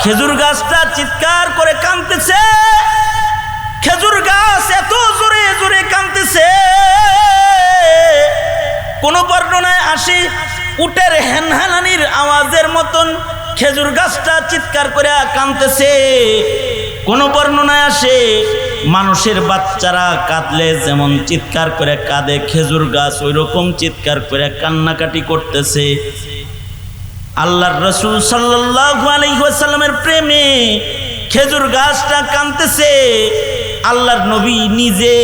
খেজুর গাছটা চিৎকার করে কাঁদতেছে, খেজুর গাছ এত জোরে জোরে কাঁদতেছে। কোন বর্ণনায় আসে উটের হেনহেনানির আওয়াজের মতন খেজুর গাছটা চিৎকার করে কাঁদতেছে। কোন বর্ণনায় আসে মানুষের বাচ্চারা কাঁদলে যেমন চিৎকার করে কাঁদে, খেজুর গাছ ওই রকম চিৎকার করে কান্নাকাটি করতেছে। আল্লাহর রাসূল সাল্লাল্লাহু আলাইহি ওয়াসাল্লামের প্রেমে খেজুর গাছটা কাঁদতেছে। আল্লাহর নবী নিজে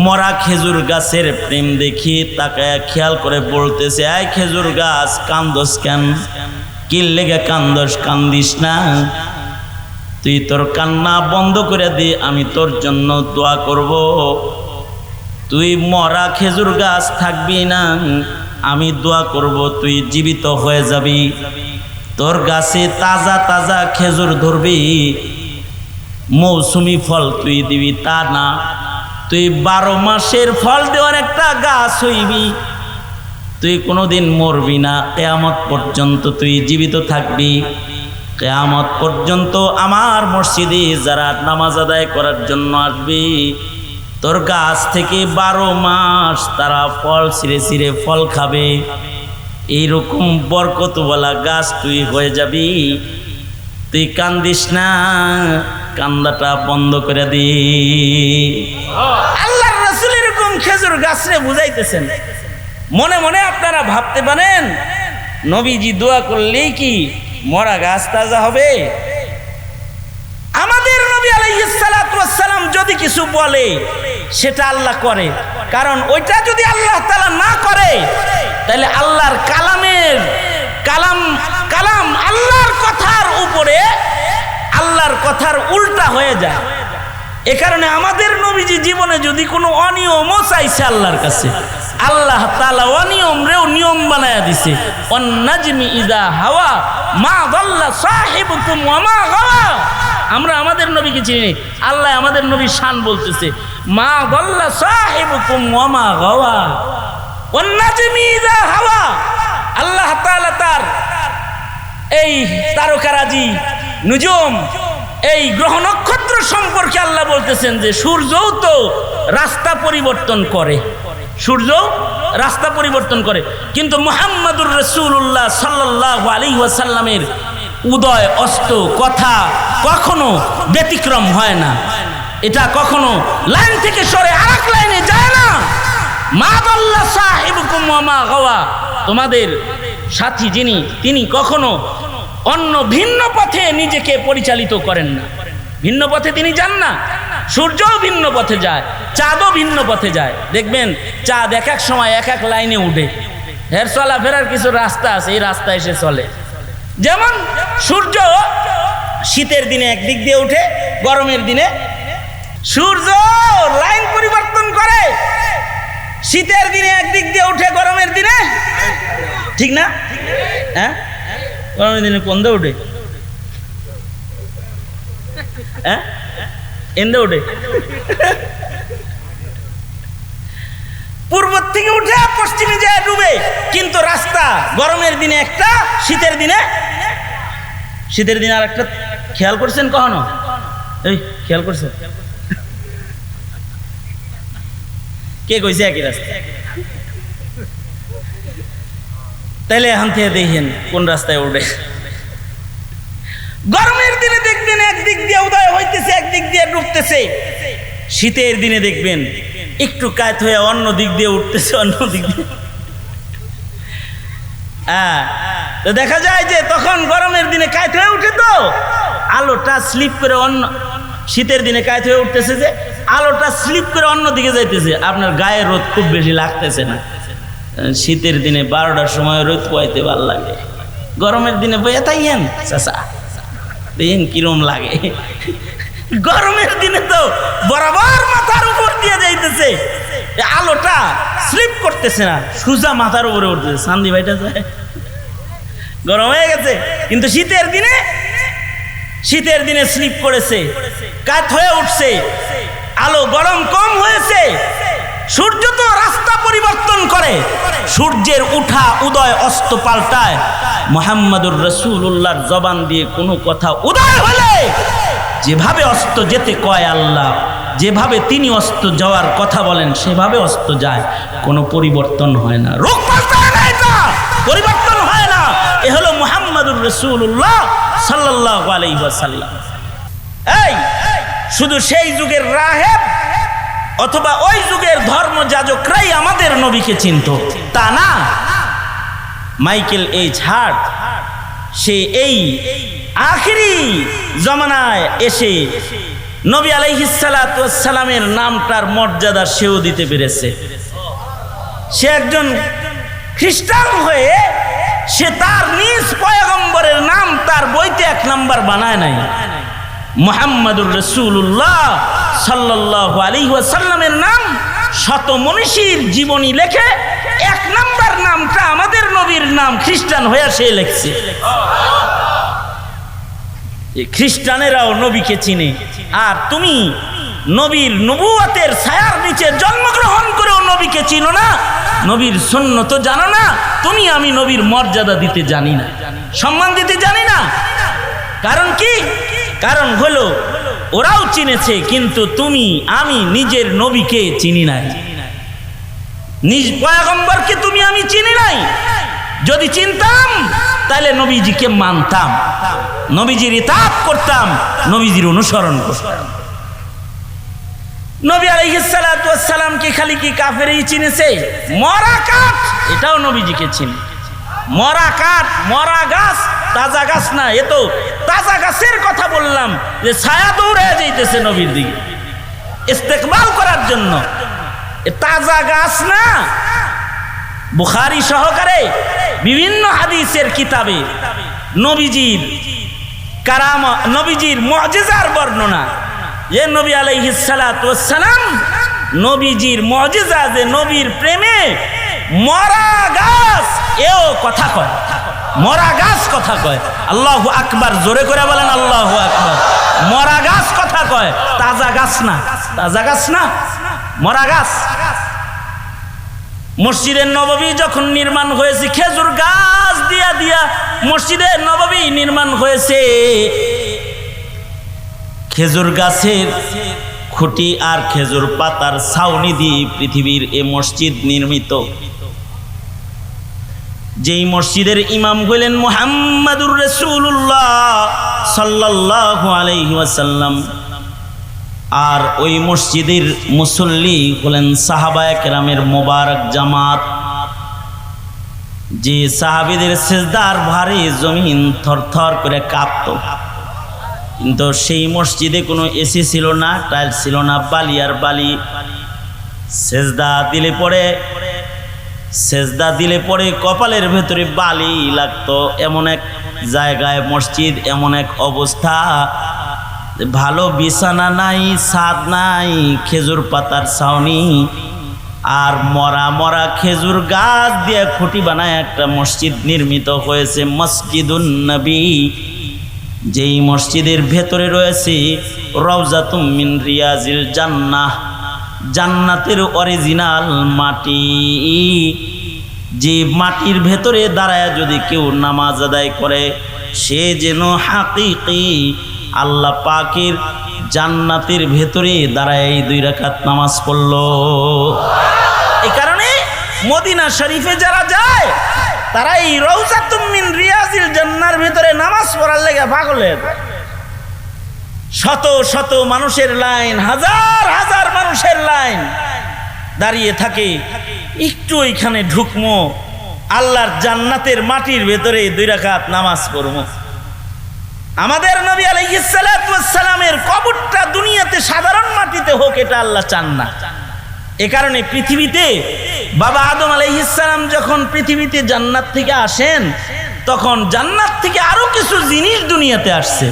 মরা খেজুর গাছের প্রেম দেখি তাকায় খেয়াল করে বলতেছে, আয় খেজুর গাছ কান্দস কেন? কি লেগে কান্দস? কান্দিস না, তুই তোর কান্না বন্ধ করে দে, আমি তোর জন্য দোয়া করব। তুই মরা খেজুর গাছ থাকবি না, আমি দোয়া করব তুই জীবিত হয়ে যাবি, তোর গাছে তাজা তাজা খেজুর ধরবি, মৌসুমি ফল তুই দিবি। তা না, তুই 12 মাসের ফল দেওয়ার একটা গাছ হইবি, তুই কোনোদিন মরবি না, কিয়ামত পর্যন্ত তুই জীবিত থাকবি। কিয়ামত পর্যন্ত আমার মসজিদে যারা নামাজ আদায় করার জন্য আসবি, তোর গাছ থেকে 12 মাস তারা ফল ছিঁড়ে ছিঁড়ে ফল খাবে। এইরকম বরকতওয়ালা গাছ তুই হয়ে যাবি। তুই কান্দিস না, কান্দাটা বন্ধ করে দি। আল্লাহর রাসূল এরকম খেজুর গাছরে বুঝাইতেছেন। মনে মনে আপনারা ভাবতে পারেন নবীজি দোয়া করলেই কি মরা গাছ তাজা হবে? আমাদের নবী আলাইহিস সালাতু ওয়াস সালাম যদি কিছু বলে সেটা আল্লাহ করে, কারণ ওইটা যদি আল্লাহ তাআলা না করে তাহলে আল্লাহর কালাম আল্লাহর কথার উপরে আল্লাহর কথার উল্টা হয়ে যায়। এ কারণে আমাদের নবীজি জীবনে যদি কোনো অনিয়মও চাইছে আল্লাহর কাছে, আল্লাহ তাআলা অনিয়মরেও নিয়ম বানায়া দিছে। ওয়ান নাজমি ইযা হাওয়া মা দাল্লা সাহিবুকুম ওয়া মা গাওয়া। আমরা আমাদের নবীকে চিনি, আল্লাহ আমাদের নবীর শান বলতেছে, মা দাল্লা সাহিবুকুম ওয়া মা গাওয়া। ওয়ান নাজমি ইযা হাওয়া। আল্লাহ তাআলা তার এই তারকারাজি নুজুম, এই গ্রহ নক্ষত্র সম্পর্কে আল্লাহ বলতেছেন যে সূর্যও তো রাস্তা পরিবর্তন করে, সূর্য রাস্তা পরিবর্তন করে, কিন্তু মুহাম্মাদুর রাসূলুল্লাহ সাল্লাল্লাহু আলাইহি ওয়াসাল্লামের উদয় অস্ত কথা কখনো ব্যতিক্রম হয় না। এটা কখনো লাইন থেকে সরে আরেক লাইনে যায় না। মা দাল্লা সাহিবুকুম ওয়া মা গাওয়া। তোমাদের সাথী যিনি, তিনি কখনো অন্য ভিন্ন পথে নিজেকে পরিচালিত করেন না। ভিন্ন পথে তিনি যান না। সূর্যও ভিন্ন পথে যায়, চাঁদও ভিন্ন পথে যায়। দেখবেন চাঁদ এক এক সময় এক এক লাইনে উঠে, এর চলাফেরার কিছু রাস্তা আছে, এই রাস্তা এসে চলে। যেমন সূর্য শীতের দিনে একদিক দিয়ে উঠে, গরমের দিনে সূর্য লাইন পরিবর্তন করে। শীতের দিনে একদিক দিয়ে উঠে, গরমের দিনে ঠিক না? হ্যাঁ, গরমের দিনে কোন দিকে উঠে? হ্যাঁ, এন্দে উঠে। পূর্ব থেকে উঠে পশ্চিমে যায় ডুবে। কিন্তু রাস্তা গরমের দিনে একটা, শীতের দিনে আর একটা। খেয়াল করছেন কখনো? এই খেয়াল করছেন? কে কইছে একই রাস্তা? তাইলে এখান থেকে দেখেন কোন রাস্তায় উঠে। গরমের দিনে দেখবেন একদিক দিয়ে উদয় হইতেছে, একদিক দিয়ে ডুবতেছে। শীতের দিনে দেখবেন একটু কাত হয়ে অন্য দিক দিয়ে উঠতেছে, অন্য দিক দিয়ে। হ্যাঁ, তো দেখা যায় যে তখন গরমের দিনে কাত হয়ে উঠে, তো আলোটা স্লিপ করে অন্য, শীতের দিনে কাত হয়ে উঠতেছে যে আলোটা স্লিপ করে অন্য দিকে যাইতেছে। আপনার গায়ে রোদ খুব বেশি লাগতেছে না। শীতের দিনে 12টার সময় রোদ পোয়াইতে ভালো লাগে, গরমের দিনে বইয়া তাইয়েন চাচা দেখেন কিরম লাগে। গরমের দিনে তো বরাবর মাথার উপর দিয়ে যাইতেছে, আলোটা স্লিপ করতেছে না, সোজা মাথার উপরে উঠতেছে। শান্তি ভাইটা যায়, গরম হয়ে গেছে। কিন্তু শীতের দিনে স্লিপ করেছে, কাত হয়ে উঠছে, আলো গরম কম হয়েছে, সূর্য তো রাস্তা পরিবর্তন করে, সূর্যের উঠা উদয় অস্ত পাল্টায়। মুহাম্মাদুর রাসূলুল্লাহর জবান দিয়ে কোনো কথা উদয় হলে যেভাবে অস্ত যেতে কয় আল্লাহ, যেভাবে তিনি অস্ত যাওয়ার কথা বলেন সেভাবে অস্ত যায়, কোনো পরিবর্তন হয় না, রূপ পাল্টায় না, এটা পরিবর্তন হয় না। এ হলো মুহাম্মাদুর রাসূলুল্লাহ সাল্লাল্লাহু আলাইহি ওয়াসাল্লাম। এই শুধু সেই যুগের রাহেব অথবা ওই যুগের ধর্মযাজকরাই আমাদের নবীকে চিনত তা না। মাইকেল এইচ হার্ট সে এই আখিরি জমানায় এসে নবী আলাইহিস সালাতু ওয়াস সালামের নামটার মর্যাদা সেও দিতে পেরেছে। সে একজন খ্রিস্টান হয়ে সে তার নিজ পয়গম্বরের নাম তার বইতে 1 নাম্বার বানায় নাই। মুহাম্মাদুর রাসূলুল্লাহ সাল্লাল্লাহু আলাইহি ওয়াসাল্লামের নাম শত মনীষীর জীবনী লেখে 1 নাম্বার নামটা আমাদের নবীর নাম খ্রিস্টান হয়ে সে লিখছে। এই খ্রিস্টানেরাও নবীকে চিনে, আর তুমি নবীর নবুয়তের ছায়ার নিচে জন্মগ্রহণ করেও নবীকে চিনো না, নবীর সুন্নত জানো না। তুমি আমি নবীর মর্যাদা দিতে জানি না, সম্মান দিতে জানি না। কারণ কি? কারণ হলো ওরাও চিনেছে কিন্তু তুমি আমি নিজের নবীকে চিনি নাই, নিজ পয়গম্বরকে তুমি আমি চিনি নাই। যদি চিনতাম তাহলে নবীজিকে মানতাম, নবীজির ইতাআত করতাম, নবীজির অনুসরণ করতাম। নবী আলাইহিস সালাতু ওয়াস সালাম কি খালি কি কাফেরই চিনেছে? মরা কাঠ এটাও নবীজিকে চিনে। মরা কাঠ, মরা গাছ, তাজা গাছ না। এ তো তাজা গাছের কথা বললাম যে ছায়া দৌড়ে যাইতেছে নবীর দিকে ইস্তেকবাল করার জন্য, তাজা গাছ না। বুখারী সহকারে বিভিন্ন হাদিসের কিতাবে নবীজির কারামা, নবীজির মুজিজার বর্ণনা, যে নবী আলাইহিস সালাতু ওয়াস সালাম নবীজির মুজিজা, যে নবীর প্রেমে মরা গাছ এও কথা কয়, মরা গাছ কথা কয়। আল্লাহু আকবার, জোরে করে বলেন আল্লাহু আকবার। মরা গাছ কথা কয়, তাজা গাছ না, তাজা গাছ না, মরা গাছ। মসজিদে নববী যখন নির্মাণ হয়েছে, খেজুর গাছ দিয়া দিয়া মসজিদে নববী নির্মাণ হয়েছে। খেজুর গাছের খুঁটি আর খেজুর পাতার ছাউনি দিয়ে পৃথিবীর এ মসজিদ নির্মিত। যেই মসজিদের ইমাম হইলেন মুহাম্মাদুর রাসূলুল্লাহ সাল্লাল্লাহু আলাইহি ওয়াসাল্লাম, আর ওই মসজিদের মুসল্লি হলেন সাহাবায়ে কেরামের মোবারক জামাত। যে সাহাবীদের সিজদার ভারে জমিন থরথর করে কাঁপত। কিন্তু সেই মসজিদে কোনো এসি ছিল না, টাইলস ছিল না, বালি আর বালি। সেজদা দিলে পরে কপালের ভেতরে বালি লাগতো। এমন এক জায়গায় মসজিদ, এমন এক অবস্থা, ভালো বিছানা নাই, ছাদ নাই, খেজুর পাতার ছাউনি আর মরা মরা খেজুর গাছ দিয়ে খুঁটি বানায় একটা মসজিদ নির্মিত হয়েছে, মসজিদুন নবী। যেই মসজিদের ভেতরে রয়েছে রওজাতুম মিন রিয়াজিল জান্নাহ, জান্নাতের অরিজিনাল মাটি। যে মাটির ভেতরে দাঁড়ায় যদি কেউ নামাজ আদায় করে, সে যেন হাকিকি আল্লাহ পাকের জান্নাতের ভেতরে দাঁড়ায় 2 রাকাত নামাজ পড়ল। এই কারণে মদিনা শরীফে যারা যায় তারা এই রওজাতুম মিন রিয়াজিল জান্নার ভেতরে নামাজ পড়ার লেগে পাগল হয়ে যায়। শত শত মানুষের লাইন, হাজার হাজার মানুষের লাইন দাঁড়িয়ে থাকে, একটু এখানে ঢুকমো, আল্লাহর জান্নাতের মাটির ভেতরে 2 রাকাত নামাজ পড়বো। আমাদের নবী আলাইহিস সালাতু ওয়াস সালামের কবরটা দুনিয়াতে সাধারণ মাটিতে হোক, এটা আল্লাহ চান না। এ কারণে পৃথিবীতে বাবা আদম আলাইহিস সালাম যখন পৃথিবীতে জান্নাত থেকে আসেন, তখন জান্নাত থেকে আরো কিছু জিনিস দুনিয়াতে আসছে।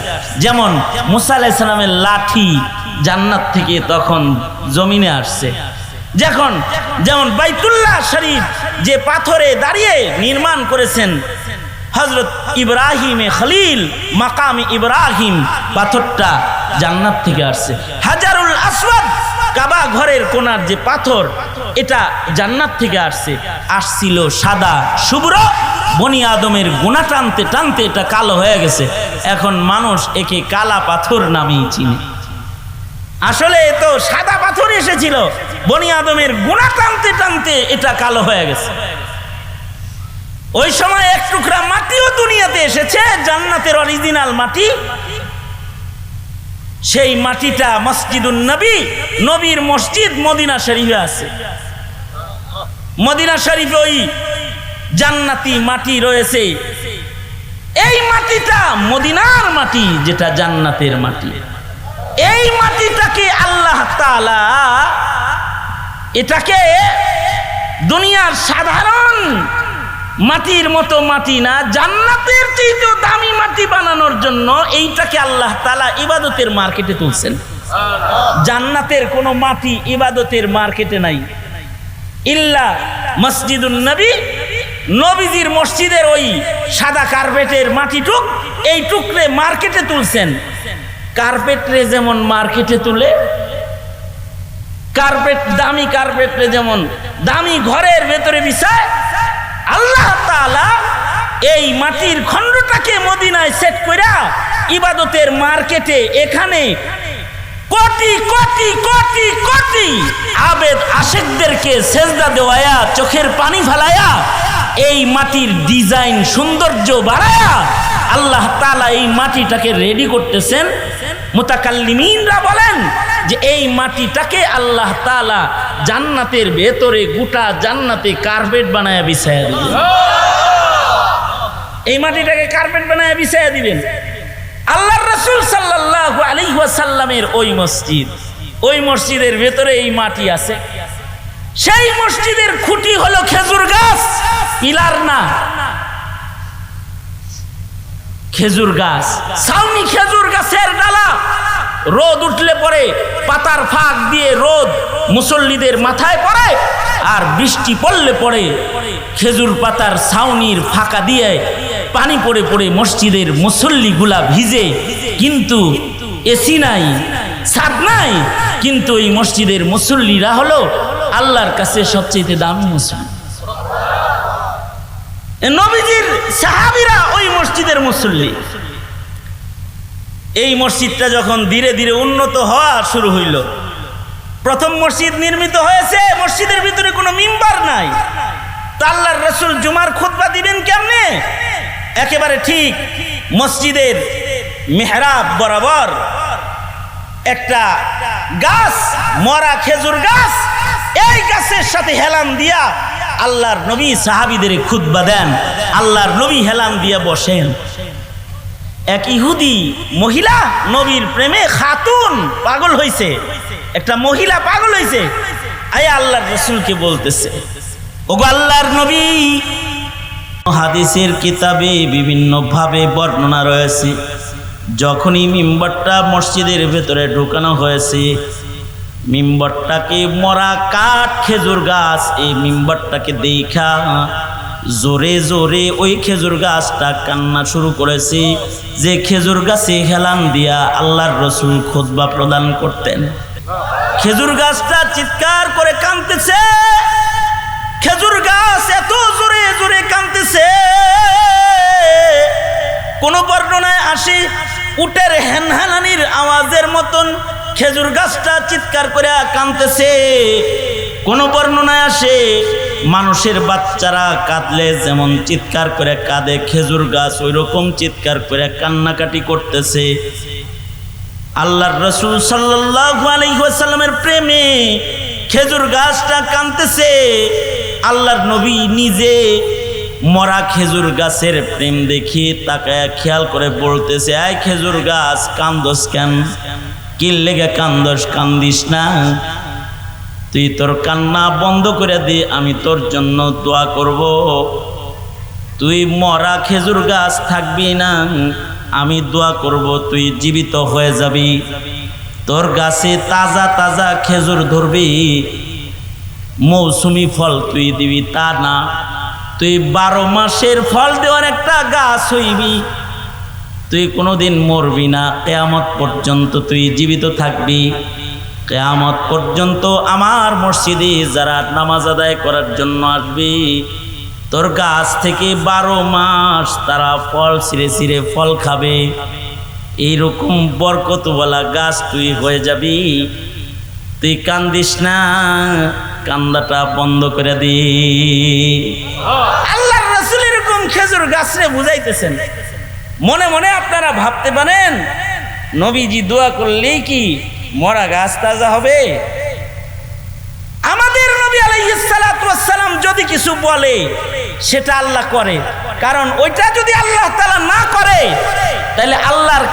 যেমন মুসা আলাইহিস সালামের লাঠি জান্নাত থেকে তখন জমিনে আসছে। যেমন বাইতুল্লাহ শরীফ যে পাথরে দাঁড়িয়ে নির্মাণ করেছেন হযরত ইব্রাহিম খলিল, মাকাম ইব্রাহিম, পাথরটা জান্নাত থেকে আসছে। হাজারুল আসওয়াদ কাবা ঘরের কোণার যে পাথর, এটা জান্নাত থেকে আসছিল সাদা শুভ্র। বনি আদমের গুনাহ টানতে টানতে এটা কালো হয়ে গেছে। এখন মানুষ একে কালা পাথর নামেই চিনে। আসলে তো সাদা পাথর এসেছিল, বনি আদমের গুনাহ টানতে টানতে এটা কালো হয়ে গেছে। ওই সময় এক টুকরা মাটিও দুনিয়াতে এসেছে, জান্নাতের অরিজিনাল মাটি। সেই মাটিটা মসজিদুন নবী, নবীর মসজিদ মদিনা শরীফে আছে। মদিনা শরীফে ওই জান্নাতি মাটি রয়েছে। এই মাটিটা মদিনার মাটি, যেটা জান্নাতের মাটি। এই মাটিটাকে আল্লাহ তাআলা এটাকে দুনিয়ার সাধারণ মাটির মতো মাটি না, জান্নাতের চেয়েও দামি মাটি বানানোর জন্য এইটাকে আল্লাহ তাআলা ইবাদতের মার্কেটে তুলছেন। জান্নাতের কোনো মাটি ইবাদতের মার্কেটে নাই, ইল্লা মসজিদুন নবী, নবীজির মসজিদের ওই সাদা কার্পেটের মাটিটুক, এই টুকরে মার্কেটে তুলছেন। কার্পেটরে যেমন মার্কেটে তুলে, কার্পেট দামি কার্পেটরে যেমন দামি ঘরের ভেতরে বিছায়, আল্লাহ তাআলা এই মাটির খণ্ডটাকে মদিনায় সেট কইরা ইবাদতের মার্কেটে এখানে কোটি কোটি কোটি কোটি আবেদ আশিকদেরকে সেজদা দেওয়ায়া, চোখের পানি ফেলায়া, এই মাটির ডিজাইন সৌন্দর্য বাড়ায়া আল্লাহ তাআলা এই মাটিটাকে রেডি করতেছেন। মুতাকাল্লিমিনরা বলেন যে এই মাটিটাকে আল্লাহ তাআলা জান্নাতের ভেতরে গোটা জান্নাতে কার্পেট বানায়া বিছায়া দিবেন। এই মাটিটাকে কার্পেট বানায়া বিছায়া দিবেন। আল্লাহর রাসূল সাল্লাল্লাহু আলাইহি ওয়াসাল্লামের ওই মসজিদ, ওই মসজিদের ভেতরে এই মাটি আছে। সেই মসজিদের খুঁটি হলো খেজুর গাছ, পিলার না, খেজুর গাছ। ছাউনি খেজুর গাছের ডালা, রোদ উঠলে পরে পাতার ফাঁক দিয়ে রোদ মুসল্লিদের মাথায় পড়ে, আর বৃষ্টি পড়লে পরে খেজুর পাতার ছাউনির ফাঁকা দিয়ে পানি পড়ে পড়ে মসজিদের মুসল্লিগুলা ভিজে। কিন্তু এসি নাই, ছাদ নাই, কিন্তু এই মসজিদের মুসল্লিরা হলো আল্লাহর কাছে সবচেয়ে দামি মুসল্লি। নবীজির সাহাবীরা ওই মসজিদের মুসল্লি। এই মসজিদটা যখন ধীরে ধীরে উন্নত হওয়া শুরু হইল, প্রথম মসজিদ নির্মিত হয়েছে, মসজিদের ভিতরে কোনো মিম্বার নাই, তা আল্লাহর রাসূল জুমার খুতবা দিবেন কেমনে? একেবারে ঠিক মসজিদের মেহরাব বরাবর একটা গাছ, মরা খেজুর গাছ, এই গাছের সাথে হেলান দিয়া আল্লাহর নবী সাহাবীদের খুতবা দেন। আল্লাহর নবী হেলান দিয়া বসেন। এক ইহুদি মহিলা নবীর প্রেমে খাতুন পাগল হইছে, একটা মহিলা পাগল হইছে, আয় আল্লাহর রাসূলকে বলতেছে, ওগো আল্লাহর নবী, হাদিসের কিতাবে বিভিন্ন ভাবে বর্ণনা রয়েছে, যখনই মিম্বরটা মসজিদের ভেতরে ঢুকানো হয়েছে, মিম্বরটাকে মরা কাঠ খেজুর গাছ, এই মিম্বরটাকে দেখা জোরে জোরে ওই খেজুর গাছটা কান্না শুরু করেছে, যে খেজুর গাছে হেলান দিয়া আল্লাহর রাসূল খুতবা প্রদান করতেন। খেজুর গাছটা চিৎকার করে কাঁদতেছে, খেজুর গাছ এত জোরে জোরে কাঁদতেছে, কোন বর্ণনায় আসে উটের হেনহেনানির আওয়াজের মতন খেজুর গাছটা চিৎকার করে কাঁদতেছে। কোন বর্ণনায় আসে মানুষের বাচ্চারা কাঁদলে যেমন চিৎকার করে কাঁদে, খেজুর গাছ ওই রকম চিৎকার করে কান্নাকাটি করতেছে। আল্লাহর রাসূল সাল্লাল্লাহু আলাইহি ওয়াসাল্লামের প্রেমে খেজুর গাছটা কাঁদতেছে। আল্লাহর নবী নিজে মরা খেজুর গাছের প্রেম দেখিয়ে তাকায় খেয়াল করে বলতেছে, আয় খেজুর গাছ, কান্দোস কেন? কি লেগে কান্দোস? কান্দিস না, তুই তোর কান্না বন্ধ করে দে, আমি তোর জন্য দোয়া করব। তুই মরা খেজুর গাছ থাকবি না, আমি দোয়া করব, তুই জীবিত হয়ে যাবি, তোর গাছে তাজা তাজা খেজুর ধরবি, মৌসুমি ফল তুই দিবি, তা না, তুই 12 মাসের ফল দেওয়ার একটা গাছ হইবি, তুই কোনোদিন মরবি না, কিয়ামত পর্যন্ত তুই জীবিত থাকবি। কিয়ামত পর্যন্ত আমার মসজিদে যারা নামাজ আদায় করার জন্য আসবে, তোর গাছ থেকে 12 মাস তারা ফল ছিঁড়ে ছিঁড়ে ফল খাবে। এইরকম বরকতওয়ালা গাছ তুই হয়ে যাবি। তুই কান্দিস না, কান্দাটা বন্ধ করে দি। আল্লাহর রাসূল এরকম খেজুর গাছরে বুঝাইতেছেন। মনে মনে আপনারা ভাবতে পারেন নবীজি দোয়া করলেই কি মরা গাছ তাজা হবে? আমাদের নবী আলাইহিস সালাতু ওয়াস সালাম যদি কিছু বলে সেটা আল্লাহ করে, কারণ ওইটা যদি আল্লাহ তাআলা না করে তাহলে আল্লাহর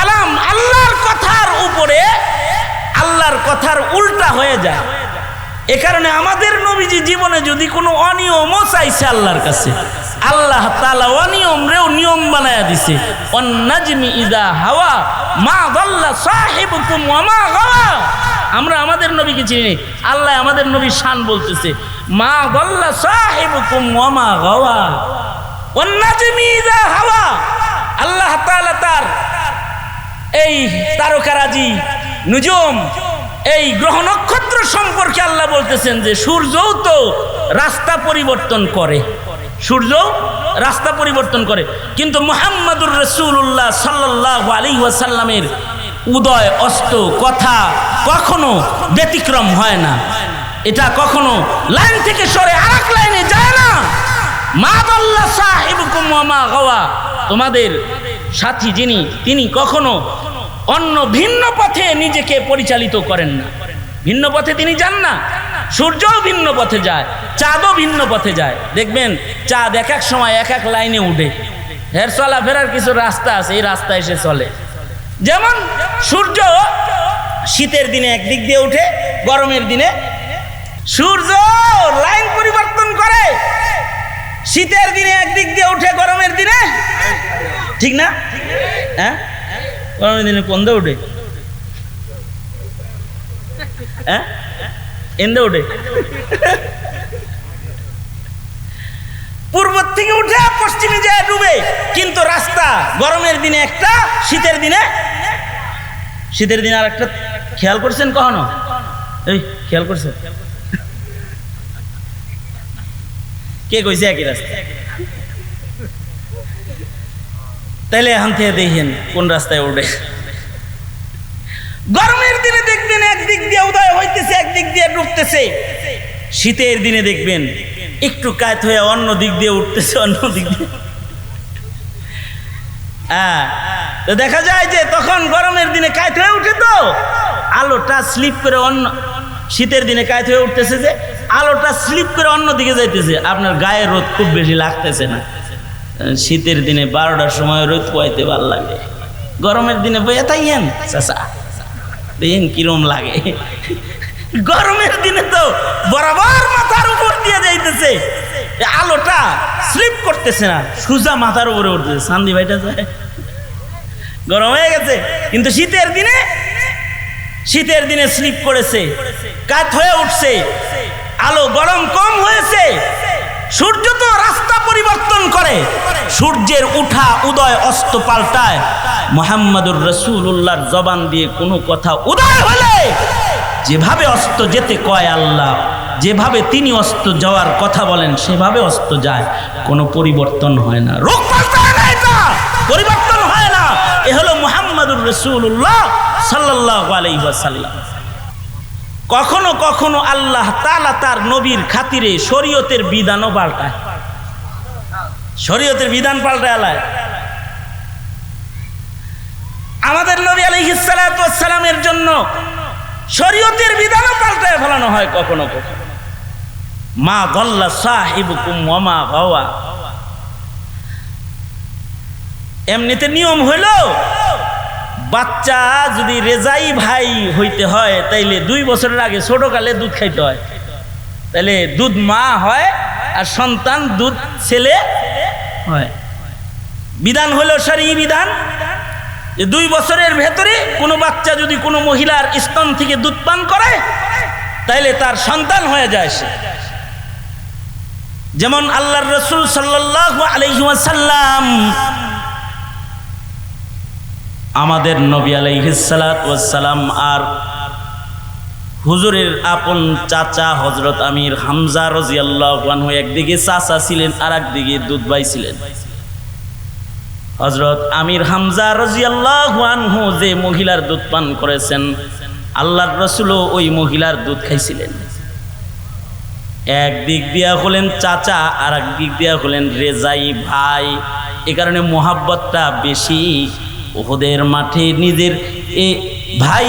কালাম আল্লাহর কথার উপরে আল্লাহর কথার উল্টা হয়ে যায়। এ কারণে আমাদের নবীজি জীবনে যদি কোনো অনিয়মও চাইছে আল্লাহর কাছে, আল্লাহ তাআলা অনিয়মরেও নিয়ম বানায়া দিছে। ওয়ান নাজমি ইযা হাওয়া মা দাল্লা সাহিবুকুম ওয়া মা গাওয়া। আমরা আমাদের নবীকে চিনি, আল্লাহ আমাদের নবীর শান বলতেছে, মা দাল্লা সাহিবুকুম ওয়া মা গাওয়া। ওয়ান নাজমি ইযা হাওয়া। আল্লাহ তাআলা তার এই তারকারাজি নুজুম, এই গ্রহ নক্ষত্র সম্পর্কে আল্লাহ বলতেছেন যে সূর্যও তো রাস্তা পরিবর্তন করে, সূর্য রাস্তা পরিবর্তন করে, কিন্তু মুহাম্মাদুর রাসূলুল্লাহ সাল্লাল্লাহু আলাইহি ওয়াসাল্লামের উদয় অস্ত কথা কখনো ব্যতিক্রম হয় না। এটা কখনো লাইন থেকে সরে আরেক লাইনে যায় না। মা দাল্লা সাহিবুকুম ওয়া মা গাওয়া। তোমাদের সাথী যিনি, তিনি কখনো অন্য ভিন্ন পথে নিজেকে পরিচালিত করেন না। ভিন্ন পথে তিনি যান না। সূর্যও ভিন্ন পথে যায়, চাঁদও ভিন্ন পথে যায়। দেখবেন চাঁদ এক এক সময় এক এক লাইনে উঠে, এর চলাফেরার কিছু রাস্তা আছে, এই রাস্তা এসে চলে। যেমন সূর্য শীতের দিনে একদিক দিয়ে উঠে, গরমের দিনে সূর্য লাইন পরিবর্তন করে। শীতের দিনে একদিক দিয়ে উঠে, গরমের দিনে ঠিক না? হ্যাঁ, গরমের দিনে কোন দিয়ে উঠে? হ্যাঁ, এন্দে উঠে। পূর্ব থেকে উঠে পশ্চিমে যায় ডুবে, কিন্তু রাস্তা গরমের দিনে একটা, শীতের দিনে আর একটা। খেয়াল করছেন কখনো? এই খেয়াল করছেন? কে কইছে একই রাস্তা? তাইলে এখান থেকে দেখেন কোন রাস্তায় উঠে। গরমের দিনে দেখবেন একদিক দিয়ে উদয় হইতেছে, একদিক দিয়ে ডুবতেছে। শীতের দিনে দেখবেন একটু কাত হয়ে অন্য দিক দিয়ে উঠতেছে, অন্য দিক দিয়ে। হ্যাঁ, তো দেখা যায় যে তখন গরমের দিনে কাত হয়ে উঠে, তো আলোটা স্লিপ করে অন্য, শীতের দিনে কাত হয়ে উঠতেছে যে আলোটা স্লিপ করে অন্য দিকে যাইতেছে, আপনার গায়ে রোদ খুব বেশি লাগতেছে না। শীতের দিনে 12টার সময় রোদ পোয়াইতে ভালো লাগে, গরমের দিনে বইয়া তাইয়েন চাচা দেখেন কিরম লাগে। গরমের দিনে তো বরাবর মাথার উপর দিয়ে যাইতেছে, আলোটা স্লিপ করতেছে না, সুজা মাথার উপরে উঠতেছে। শান্তি ভাইটা যায়, গরম হয়ে গেছে। কিন্তু শীতের দিনে স্লিপ করেছে, কাত হয়ে উঠছে, আলো গরম কম হয়েছে। সূর্য তো রাস্তা পরিবর্তন করে, সূর্যের উঠা উদয় অস্ত পাল্টায়। মুহাম্মাদুর রাসূলুল্লাহর জবান দিয়ে কোনো কথা উদয় হলে যেভাবে অস্ত যেতে কয় আল্লাহ, যেভাবে তিনি অস্ত যাওয়ার কথা বলেন সেভাবে অস্ত যায়, কোনো পরিবর্তন হয় না, রূপ পাল্টায় না, এটা পরিবর্তন হয় না। এ হলো মুহাম্মাদুর রাসূলুল্লাহ সাল্লাল্লাহু আলাইহি ওয়াসাল্লাম। কখনো কখনো আল্লাহ তাআলা তার নবীর খাতিরে শরীয়তের বিধানও পাল্টায়, শরীয়তের বিধান পাল্টায় আল্লাহ। আমাদের নবী আলাইহিস সালাতু ওয়াস সালামের জন্য শরীয়তের বিধানও পাল্টায় ফেলানো হয় কখনো কখনো। মা দাল্লা সাহিবুকুম ওয়া মা গাওয়া। এমনিতে নিয়ম হইল বাচ্চা যদি রেজাই ভাই হইতে হয় তাইলে 2 বছরের আগে ছোটকালে দুধ খাইতে হয়, তাইলে দুধ মা হয় আর সন্তান দুধ ছেলে হয়। বিধান হলো শরঈ বিধান যে 2 বছরের ভেতরে কোনো বাচ্চা যদি কোনো মহিলার স্তন থেকে দুধ পান করে তাইলে তার সন্তান হয়ে যায় সে। যেমন আল্লাহর রাসূল সাল্লাল্লাহু আলাইহি ওয়াসাল্লাম আমাদের নবী আলাইহিস সালাতু ওয়াস সালাম আর হুজুরের আপন চাচা হযরত আমির হামজা রাদিয়াল্লাহু আনহু একদিকে চাচা ছিলেন আর একদিকে দুধ ভাই ছিলেন। হযরত আমির হামজা রাদিয়াল্লাহু আনহু যে মহিলার দুধ পান করেছেন, আল্লাহর রাসূলও ওই মহিলার দুধ খাইছিলেন। এক দিক দিয়া হলেন চাচা আর এক দিক দিয়া হলেন রেজাই ভাই, এ কারণে মোহাব্বতটা বেশি। উহুদের মাঠে নিজের এ ভাই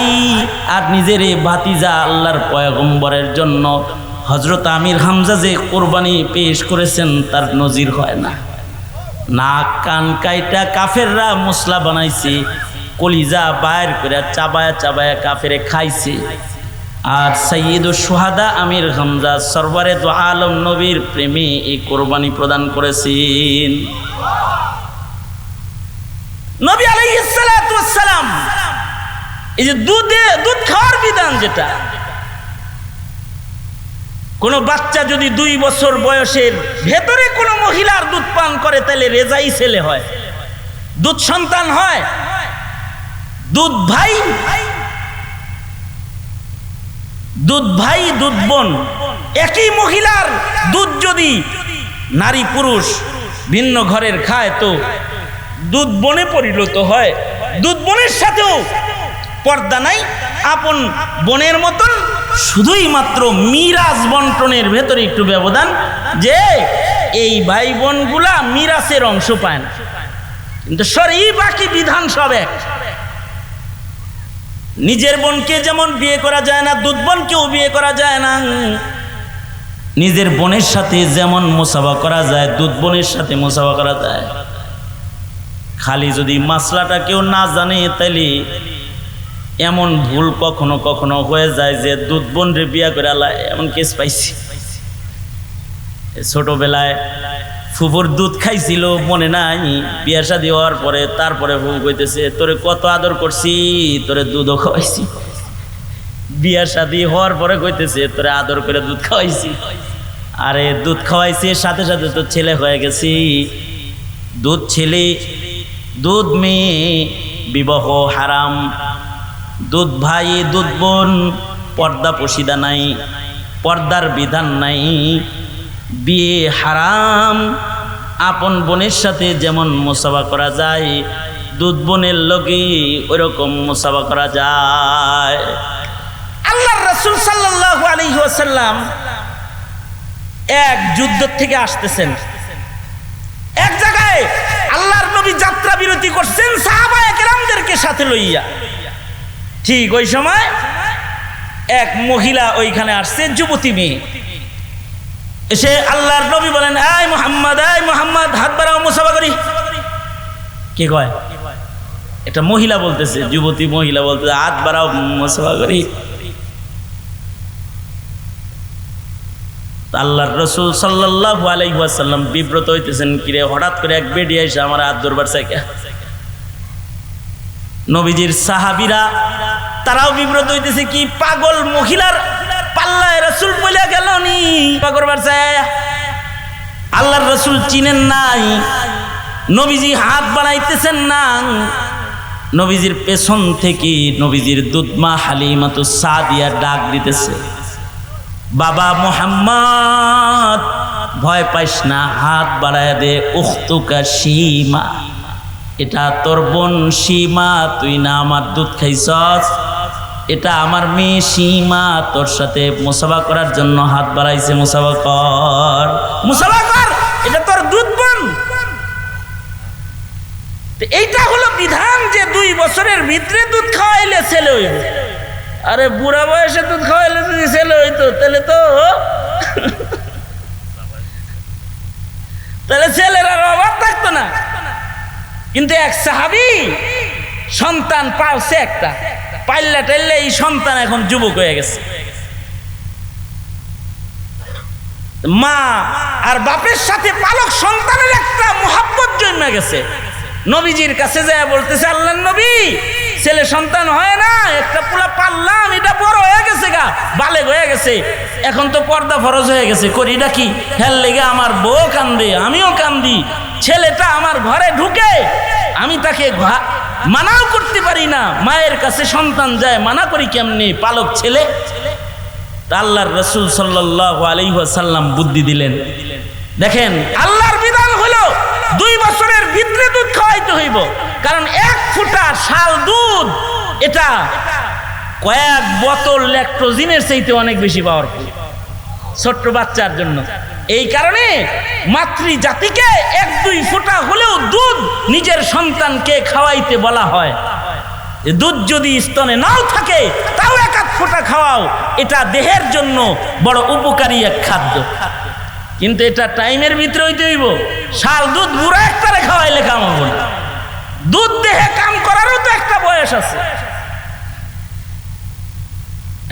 আর নিজের এ ভাতিজা আল্লাহর পয়গম্বরের জন্য হযরত আমির হামজা যে কোরবানি পেশ করেছেন তার নজির হয় না। নাক কান কাইটা কাফেররা মশলা বানাইছে, কলিজা বাইর করে চাবায়া চাবায়া কাফেরে খাইছে। আর সাইয়্যিদুশ শুহাদা আমির হামজা সরওয়ারে দু আলম নবীর প্রেমে এই কোরবানি প্রদান করেছেন। নবী আলাইহিস সালাতু ওয়াস সালাম এই যে দুধ খাওয়ার বিধান, যেটা কোনো বাচ্চা যদি 2 বছর বয়সের ভেতরে কোনো মহিলার দুধ পান করে তাহলে রেজাই ছেলে হয়, দুধ সন্তান হয়। দুধ ভাই দুধ বোন, একই মহিলার দুধ যদি নারী পুরুষ ভিন্ন ঘরের খায় তো দুধ বোনে পরিণত হয়। দুধ বোনের সাথেও পর্দা নাই, আপন বোনের মতন, শুধুই মাত্র মিরাজ বন্টনের ভেতরে একটু ব্যবধান, যে এই ভাই বোনগুলা মিরাজের অংশ পায় না, কিন্তু শরঈ বাকি বিধান সব এক। নিজের বোনকে যেমন বিয়ে করা যায় না, দুধ বোনকেও বিয়ে করা যায় না। নিজের বোনের সাথে যেমন মুসাফা করা যায়, দুধ বোনের সাথে মুসাফা করা যায়। খালি যদি মাসলাটা কেউ না জানে তাইলে এমন ভুল কখনো কখনো হয়ে যায় যে দুধ বোন রে বিয়া করে আলায়, এমন কেস পাইছি। ছোটবেলায় ফুফুর দুধ খাইছিল মনে নাই, বিয়া শাদী হওয়ার পরে তারপরে ফুফু কইতেছে তোরে কত আদর করছি, তোরে দুধও খাওয়াইছি। বিয়া শাদী হওয়ার পরে কইতেছে তোরে আদর করে দুধ খাওয়াইছি। আরে দুধ খাওয়াইছি সাথে সাথে তো ছেলে হয়ে গেছি। দুধ ছেলে দুধ মেয়ে বিবাহ হারাম, দুধ ভাই দুধ বোন পর্দা পশিদা নাই, পর্দার বিধান নাই, বিয়ে হারাম। আপন বোনের সাথে যেমন মুসাফা করা যায়, দুধ বোনের লগে ওইরকম মুসাফা করা যায়। আল্লাহর রাসূল সাল্লাল্লাহু আলাইহি ওয়াসাল্লাম এক যুদ্ধ থেকে আসতেছেন, এক জায়গায় আল্লাহর নবী যাত্রা বিরতি করছেন সাহাবায়ে কেরামদেরকে সাথে লইয়া। ঠিক ওই সময় এক মহিলা ওইখানে আসছে, যুবতী মেয়ে। এসে আল্লাহর নবী বলেন এই মুহাম্মদ হাত বাড়াও মুসাফা করি। কে কয়? একটা মহিলা বলতেছে, যুবতী মহিলা বলতেছে হাত বাড়াও মুসাফা করি। আল্লাহর রাসূল সাল্লাল্লাহু আলাইহি ওয়াসাল্লাম বিব্রত হইতেছেন, কিরে হঠাৎ করে এক বেডি এসে আমার হাত ধরবার চাইকে। নবীজির সাহাবীরা তারাও বিব্রত হইতেছে, কি পাগল মহিলার পাল্লায় রাসূল পয়লা গেল নি করবার চাই। আল্লাহর রাসূল চিনেন নাই, নবীজি হাত বাড়াইতেছেন না। নবীজির পেছন থেকে নবীজির দুধমা হালিমাতুস সাদিয়া ডাক দিতেছে, বাবা মুহাম্মদ ভয় পাইস না, হাত বাড়ায় দে, উখতুকা সীমা, এটা তোর বোন সীমা, তুই না আমার দুধ খাইছস, এটা আমার মেয়ে সীমা, তোর সাথে মুসাফা করার জন্য হাত বাড়াইছে, মুসাফা কর, এটা তোর দুধ বোন। এইটা হলো বিধান যে 2 বছরের ভিতরে দুধ খাওয়াইলে ছেলে হইবে। আরে বুড়া বয়সে দুধ খাওয়াইলে যদি ছেলে হইতো তাহলে ছেলের আর অভাব থাকতো না। কিন্তু এক সাহাবী সন্তান পালছে, একটা পাইল্লা টাইল্লা, এই সন্তান এখন যুবক হয়ে গেছে। মা আর বাপের সাথে পালক সন্তানের একটা মোহাব্বত জন্মে গেছে। নবীজির কাছে যায় বলতেছে, আল্লাহর নবী ছেলে সন্তান হয় না, একটা পোলা পাললাম, এটা বড় হয়ে গেছে, গা বালেগ হয়ে গেছে, এখন তো পর্দা ফরজ হয়ে গেছে, করিটা কি? হেল লেগে আমার বউ কান্দে, আমিও কান্দি, ছেলেটা আমার ঘরে ঢুকে, আমি তাকে মানাও করতে পারি না, মায়ের কাছে সন্তান যায় মানা করি কেমনে, পালক ছেলে। আল্লাহর রাসূল সাল্লাল্লাহু আলাইহি ওয়াসাল্লাম বুদ্ধি দিলেন। দেখেন আল্লাহর বিধান হলো 2 বছরের ভিতরে দুধ খাওয়াইতে হইব, কারণ 1 ফোঁটা শাল দুধ এটা কয়েক বোতল ল্যাকটোজিনের চাইতে অনেক বেশি পাওয়ারফুল ছোট্ট বাচ্চার জন্য। এই কারণে মাতৃ জাতিকে 1-2 ফোঁটা হলেও দুধ নিজের সন্তানকে খাওয়াইতে বলা হয়। দুধ যদি স্তনে নাও থাকে তাও 1-1 ফোঁটা খাওয়াও, এটা দেহের জন্য বড় উপকারী এক খাদ্য। কিন্তু এটা টাইমের ভিতরে হইতে হইব। শাল দুধ বুড়া একটারে খাওয়াইলে কাম হবে না। দুধ দেহে কাম করারও তো একটা বয়স আছে,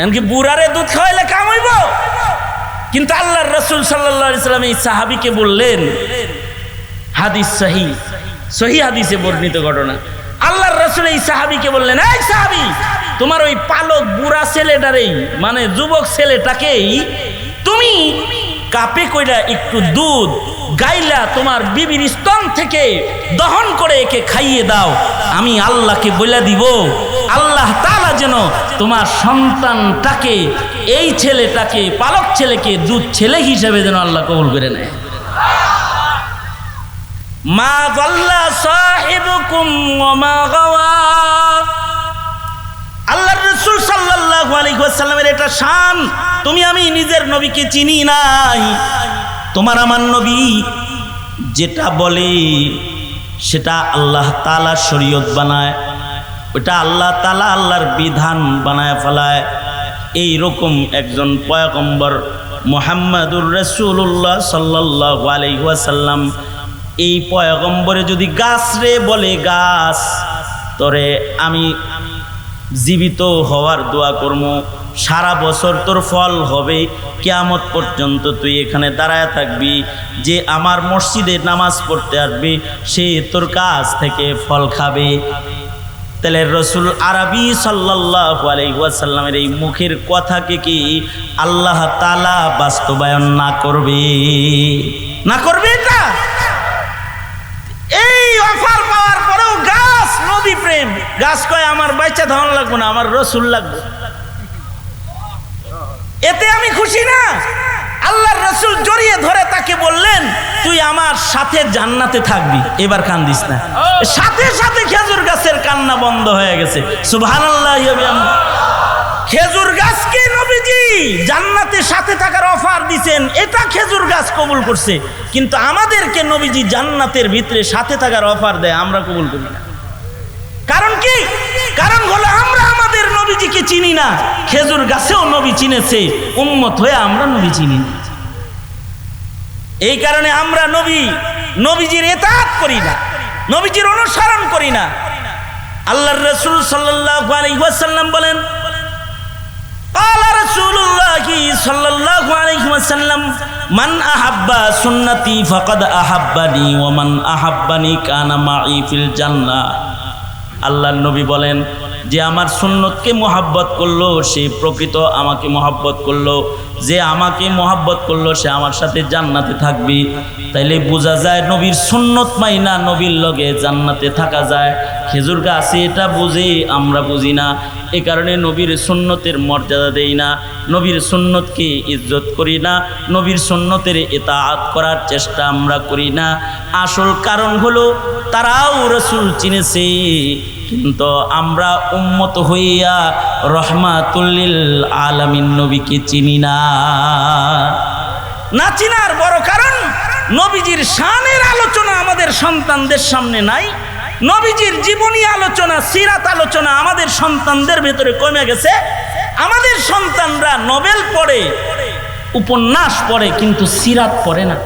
এমনকি বুড়ারে দুধ খাওয়াইলে কাম হইব। কিন্তু আল্লাহর রাসূল সাল্লাল্লাহু আলাইহি সাল্লাম এই সাহাবীকে বললেন, হাদিস সহিহ হাদিসে বর্ণিত ঘটনা, আল্লাহর রাসূল এই সাহাবীকে বললেন, এই সাহাবী, তোমার ওই পালক বুড়া ছেলেটারেই মানে যুবক ছেলেটাকেই তুমি কাপে কইরা একটু দুধ গাইলা তোমার বিবির স্তন থেকে দহন করে একে খাইয়ে দাও। আমি আল্লাহকে বলে দিব, আল্লাহ তাআলা যেন তোমার সন্তানটাকে, এই ছেলেটাকে, পালক ছেলেকে দুধ ছেলে হিসেবে যেন আল্লাহ কবুল করে নেয়। মা যাল্লা সাহিবুকুম ওয়া মা গাওয়া। আল্লাহর রাসূল সাল্লাল্লাহু আলাইহি ওয়াসাল্লামের এটা শান, তুমি আমি নিজের নবীকে চিনি নাই। তোমার আমার নবী যেটা বলে সেটা আল্লাহ তাআলা শরীয়ত বানায়, ওটা আল্লাহ তাআলা আল্লাহর বিধান বানায় ফেলায়। এই রকম একজন পয়গম্বর মুহাম্মাদুর রাসূলুল্লাহ সাল্লাল্লাহু আলাইহি ওয়াসাল্লাম, এই পয়গম্বরে যদি গাছ রে বলে, গাছ তোরে আমি জীবিত হওয়ার দোয়া করবো, সারা বছর তোর ফল হবে, কিয়ামত পর্যন্ত তুই এখানে দাঁড়ায় থাকবি, যে আমার মসজিদে নামাজ পড়তে আসবি সে তোর কাছ থেকে ফল খাবে। তাহলে রাসূল আরবি সাল্লাল্লাহু আলাইহি ওয়াসাল্লামের এই মুখের কথাকে কি আল্লাহ তাআলা বাস্তবায়ন না করবে? এটা এই অফার পাওয়ার পরেও গাছ নবী প্রেম, গাছ কয় আমার বাচ্চা ধান লাগবে না, আমার রাসূল লাগবে। এতে আমি খুশি না। আল্লাহর রাসূল জড়িয়ে ধরে তাকে বললেন, তুই আমার সাথে জান্নাতে থাকবি। এবার কান্দিস না। সাথে সাথে খেজুর গাছের কান্না বন্ধ হয়ে গেছে। সুবহানাল্লাহ। খেজুর গাছকে নবীজি জান্নাতের সাথে থাকার অফার দিবেন, এটা খেজুর গাছ কবুল করছে। কিন্তু আমাদেরকে নবীজি জান্নাতের ভিতরে সাথে থাকার অফার দেয়, আমরা কবুল করি না। কারণ কি? কারণ হলো আমরা আমাদের নবীজিকে চিনি না। খেজুর গাছেও নবী চিনেছে, উম্মত হয়ে আমরা নবী চিনি না। এই কারণে আমরা নবীজির ইতাআত করি না, নবীজির অনুসরণ করি না। আল্লাহর রাসূল সাল্লাল্লাহু আলাইহি ওয়াসাল্লাম বলেন, ক্বালা রাসূলুল্লাহি সাল্লাল্লাহু আলাইহি ওয়াসাল্লাম, মান আহাব্বা সুন্নতি ফাকাদ আহাব্বানি ওয়া মান আহাব্বানি কানা মাই ফিল জান্নাহ। আল্লাহর নবী বলেন, যে আমার সুন্নতকে মহাব্বত করলো সে প্রকৃত আমাকে মহাব্বত করলো, যে আমাকে মহাব্বত করলো সে আমার সাথে জান্নাতে থাকবে। তাইলে বোঝা যায় নবীর সুন্নত মাইনা নবীর লগে জান্নাতে থাকা যায়। খেজুর গাছে এটা বুঝে, আমরা বুঝি না। এ কারণে নবীর সুন্নতের মর্যাদা দেই না, নবীর সুন্নতকে ইজ্জত করি না, নবীর সুন্নতের ইতাআত করার চেষ্টা আমরা করি না। আসল কারণ হলো তারাও রাসূল চিনেছে, কিন্তু আমরা উম্মত হইয়া রহমাতুল লিল আলামিন নবীকে চিনি না। না চিনার বড় কারণ নবীজির শানের আলোচনা আমাদের সন্তানদের সামনে নাই। নবীজির জীবনী আলোচনা, সিরাত আলোচনা আমাদের সন্তানদের ভেতরে কমে গেছে। আমাদের সন্তানরা নোবেল পড়ে, উপন্যাস পড়ে, কিন্তু সিরাত পড়ে না।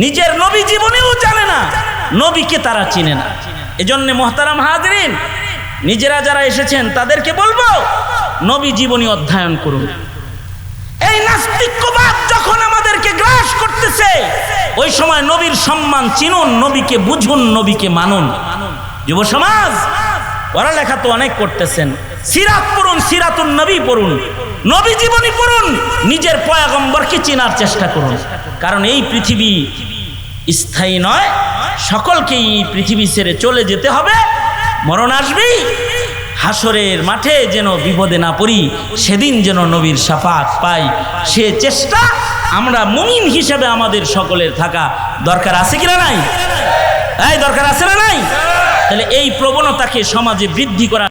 নিজের নবী জীবনেও জানে না, নবীকে তারা চিনে না। এজন্য মুহতারাম হাজরিন, নিজেরা যারা এসেছেন তাদেরকে বলবো, নবী জীবনী অধ্যয়ন করুন। এই নাস্তিক্যবাদ যখন আমাদেরকে গ্রাস করতেছে, ওই সময় নবীর সম্মান চিনুন, নবীকে বুঝুন, নবীকে মানুন। যুব সমাজ পড়ালেখা তো অনেক করতেছেন, সিরাত পড়ুন, সিরাতুন নবী পড়ুন, নবী জীবনী পড়ুন, নিজের পয়গম্বরকে চেনার চেষ্টা করুন। কারণ এই পৃথিবী স্থায়ী নয়, সকলকেই এই পৃথিবী ছেড়ে চলে যেতে হবে। মরণ আসবেই, হাসরের মাঠে যেন বিপদে না পড়ি, সেদিন যেন নবীর শাফাত পাই, সে চেষ্টা আমরা মুমিন হিসেবে আমাদের সকলের থাকা দরকার আছে কিনা নাই? এই দরকার আছে না নাই? তাহলে এই প্রবণতাকে সমাজে বৃদ্ধি করা